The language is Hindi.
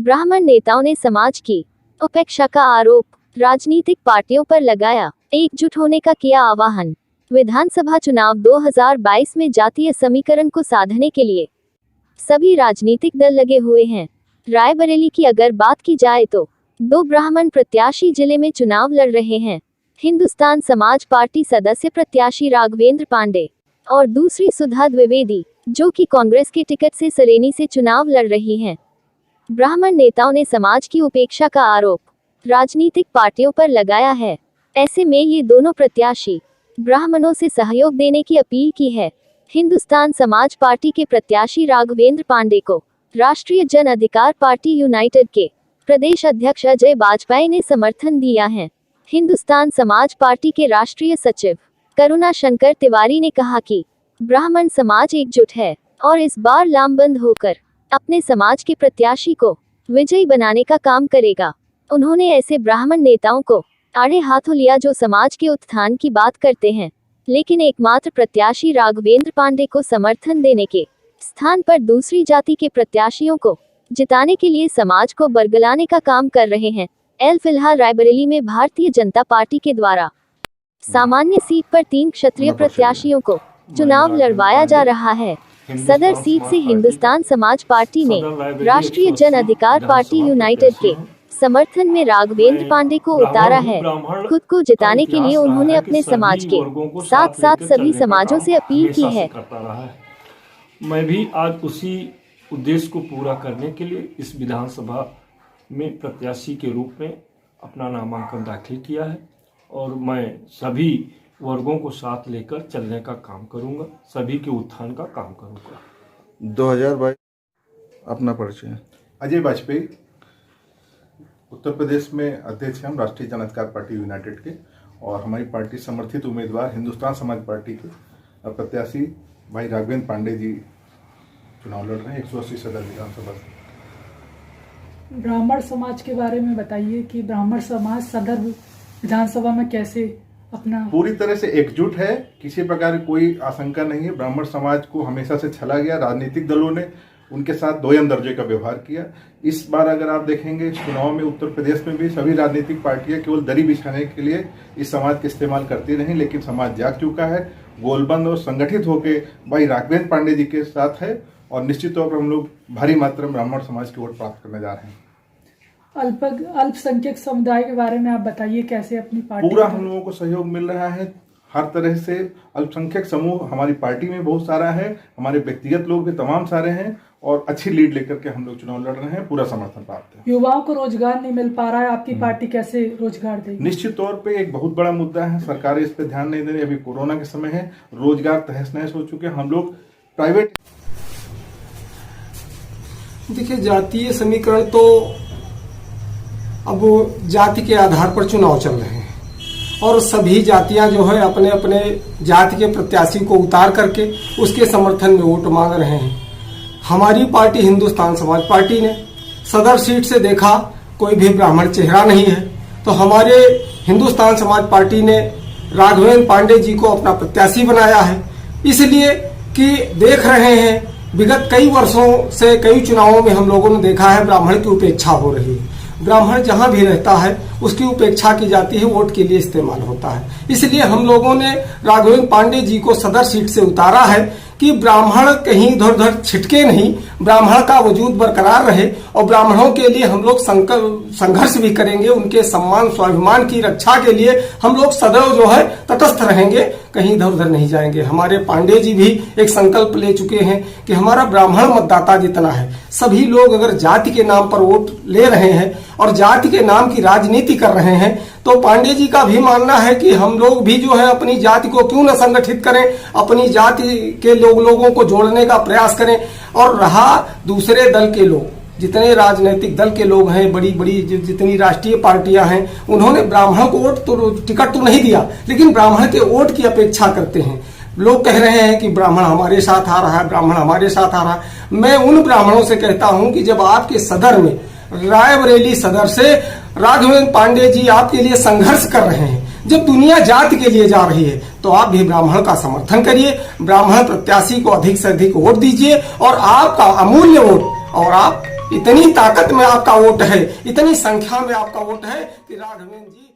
ब्राह्मण नेताओं ने समाज की उपेक्षा का आरोप राजनीतिक पार्टियों पर लगाया, एकजुट होने का किया आह्वान। विधानसभा चुनाव 2022 में जातीय समीकरण को साधने के लिए सभी राजनीतिक दल लगे हुए हैं। रायबरेली की अगर बात की जाए तो 2 ब्राह्मण प्रत्याशी जिले में चुनाव लड़ रहे हैं। हिंदुस्तान समाज पार्टी सदस्य प्रत्याशी राघवेंद्र पांडे और दूसरी सुधा द्विवेदी, जो कि कांग्रेस के टिकट से सरेनी से चुनाव लड़ रही हैं। ब्राह्मण नेताओं ने समाज की उपेक्षा का आरोप राजनीतिक पार्टियों पर लगाया है। ऐसे में ये दोनों प्रत्याशी ब्राह्मणों से सहयोग देने की अपील की है। हिंदुस्तान समाज पार्टी के प्रत्याशी राघवेंद्र पांडे को राष्ट्रीय जन अधिकार पार्टी यूनाइटेड के प्रदेश अध्यक्ष अजय बाजपेयी ने समर्थन दिया है। हिंदुस्तान समाज पार्टी के राष्ट्रीय सचिव करुणा शंकर तिवारी ने कहा कि ब्राह्मण समाज एकजुट है और इस बार लामबंद होकर अपने समाज के प्रत्याशी को विजयी बनाने का काम करेगा। उन्होंने ऐसे ब्राह्मण नेताओं को आड़े हाथों लिया जो समाज के उत्थान की बात करते हैं, लेकिन एकमात्र प्रत्याशी राघवेंद्र पांडे को समर्थन देने के स्थान पर दूसरी जाति के प्रत्याशियों को जिताने के लिए समाज को बरगलाने का काम कर रहे हैं। फिलहाल रायबरेली में भारतीय जनता पार्टी के द्वारा सामान्य सीट पर 3 क्षत्रिय प्रत्याशियों को चुनाव लड़वाया जा रहा है। सदर सीट से हिंदुस्तान समाज पार्टी ने राष्ट्रीय जन अधिकार पार्टी यूनाइटेड के समर्थन में राघवेंद्र पांडे को उतारा है। खुद को जिताने के लिए उन्होंने अपने समाज के साथ साथ सभी समाजों से अपील की है। मैं भी आज उसी उद्देश्य को पूरा करने के लिए इस विधानसभा में प्रत्याशी के रूप में अपना नामांकन दाखिल किया है और मैं सभी वर्गों को साथ लेकर चलने का काम करूंगा, सभी के उत्थान का काम करूंगा। 2022 अपना परिचय। अजय बाजपेयी, उत्तर प्रदेश में अध्यक्ष हैं हम राष्ट्रीय जन अधिकार पार्टी यूनाइटेड के, और हमारी पार्टी समर्थित उम्मीदवार हिंदुस्तान समाज पार्टी के प्रत्याशी भाई राघवेंद्र पांडे जी चुनाव लड़ रहे हैं 180 सदर विधानसभा से। ब्राह्मण समाज के बारे में बताइए कि ब्राह्मण समाज सदर विधानसभा में कैसे अपना पूरी तरह से एकजुट है, किसी प्रकार की कोई आशंका नहीं है। ब्राह्मण समाज को हमेशा से छला गया, राजनीतिक दलों ने उनके साथ दोयम दर्जे का व्यवहार किया। इस बार अगर आप देखेंगे चुनाव में उत्तर प्रदेश में भी सभी राजनीतिक पार्टियां केवल दरी बिछाने के लिए इस समाज का इस्तेमाल करती रही, लेकिन समाज जाग चुका है, गोलबंद और संगठित होकर भाई राघवेंद्र पांडे जी के साथ है और निश्चित तौर पर हम लोग भारी मात्रा में ब्राह्मण समाज की वोट प्राप्त करने जा रहे हैं। अल्पसंख्यक समुदाय के बारे में आप बताइए, कैसे अपनी पार्टी पूरा हम लोगों को सहयोग मिल रहा है हर तरह से। अल्पसंख्यक समूह हमारी पार्टी में बहुत सारा है, हमारे व्यक्तिगत लोग भी तमाम सारे हैं और अच्छी लीड लेकर के हम लोग चुनाव लड़ रहे हैं, पूरा समर्थन प्राप्त है। युवाओं को रोजगार नहीं मिल पा रहा है, आपकी पार्टी कैसे रोजगार देगी? निश्चित तौर पे एक बहुत बड़ा मुद्दा है, सरकार इस पे ध्यान नहीं दे रही। अभी कोरोना के समय है, रोजगार तहस नहस हो चुके हैं। हम लोग प्राइवेट देखिए, जातीय समीकरण तो अब जाति के आधार पर चुनाव चल रहे हैं और सभी जातियां जो है अपने अपने जाति के प्रत्याशी को उतार करके उसके समर्थन में वोट मांग रहे हैं। हमारी पार्टी हिंदुस्तान समाज पार्टी ने सदर सीट से देखा कोई भी ब्राह्मण चेहरा नहीं है, तो हमारे हिंदुस्तान समाज पार्टी ने राघवेंद्र पांडे जी को अपना प्रत्याशी बनाया है, इसलिए कि देख रहे हैं विगत कई वर्षों से कई चुनावों में हम लोगों ने देखा है ब्राह्मण की उपेक्षा हो रही है। ब्राह्मण जहां भी रहता है उसकी उपेक्षा की जाती है, वोट के लिए इस्तेमाल होता है। इसलिए हम लोगों ने राघवेंद्र पांडे जी को सदर सीट से उतारा है कि ब्राह्मण कहीं इधर उधर छिटके नहीं, ब्राह्मण का वजूद बरकरार रहे और ब्राह्मणों के लिए हम लोग संघर्ष भी करेंगे। उनके सम्मान स्वाभिमान की रक्षा के लिए हम लोग सदैव जो है तटस्थ रहेंगे, कहीं इधर उधर नहीं जाएंगे। हमारे पांडे जी भी एक संकल्प ले चुके हैं कि हमारा ब्राह्मण मतदाता जितना है, सभी लोग अगर जाति के नाम पर वोट ले रहे हैं और जाति के नाम की राजनीति कर रहे हैं, तो पांडे जी का भी मानना है कि हम लोग भी जो है अपनी जाति को क्यों न संगठित करें, अपनी जाति के लोगों को जोड़ने का प्रयास करें। और रहा दूसरे दल के लोग, जितने राजनीतिक दल के लोग हैं, बड़ी बड़ी जितनी राष्ट्रीय पार्टियां हैं, उन्होंने ब्राह्मण को वोट तो टिकट तो नहीं दिया, लेकिन ब्राह्मण के वोट की अपेक्षा करते हैं। लोग कह रहे हैं कि ब्राह्मण हमारे साथ आ रहा है, ब्राह्मण हमारे साथ आ रहा है। मैं उन ब्राह्मणों से कहता हूं कि जब आपके सदर में, रायबरेली सदर से राघवेंद्र पांडे जी आपके लिए संघर्ष कर रहे हैं, जब दुनिया जाति के लिए जा रही है, तो आप भी ब्राह्मण का समर्थन करिए, ब्राह्मण प्रत्याशी को अधिक से अधिक वोट दीजिए और आपका अमूल्य वोट और आप इतनी ताकत में आपका वोट है, इतनी संख्या में आपका वोट है कि राघवेंद्र जी